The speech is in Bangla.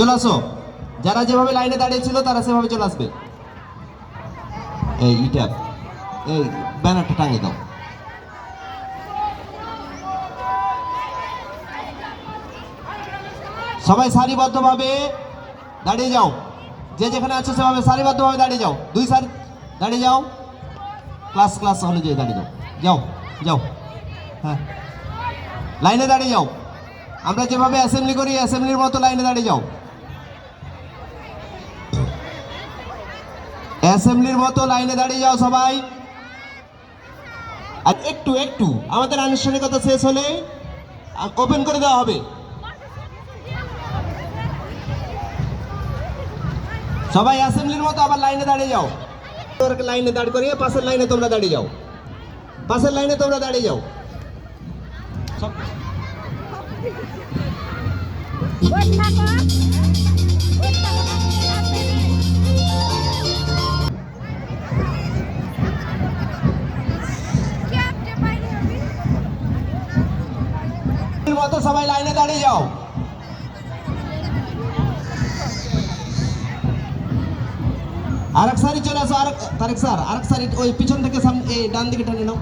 চলে আসো, যারা যেভাবে লাইনে দাঁড়িয়ে ছিল তারা সেভাবে চলে আসবে। এই ইটা, এই ব্যানারটা টাঙিয়ে দাও। সবাই সারিবদ্ধভাবে দাঁড়িয়ে যাও, যে যেখানে আছে সেভাবে সারিবদ্ধভাবে দাঁড়িয়ে যাও, দুই সারি দাঁড়িয়ে যাও। ক্লাস হলে যে দাঁড়িয়ে যাও, যাও যাও, হ্যাঁ লাইনে দাঁড়িয়ে যাও। আমরা যেভাবে অ্যাসেম্বলি করি অ্যাসেম্বলির মতো লাইনে দাঁড়িয়ে যাও, অ্যাসেম্বলির মতো লাইনে দাঁড়িয়ে যাও সবাই। আর একটু একটু আমাদের আনুষ্ঠানিকতা শেষ হলে ওপেন করে দেওয়া হবে। সবাই অ্যাসেম্বলির মতো আবার লাইনে দাঁড়িয়ে যাও, লাইনে দাঁড় করিয়ে পাশের লাইনে তোমরা দাঁড়িয়ে যাও, পাশের লাইনে তোমরা দাঁড়িয়ে যাও। মতো সবাই লাইনে দাঁড়িয়ে যাও। আরেক সারি চলে আসো, আরেক তারেক স্যার আরেক সারি ওই পিছন থেকে সামনে ডান দিকে টেনে নাও।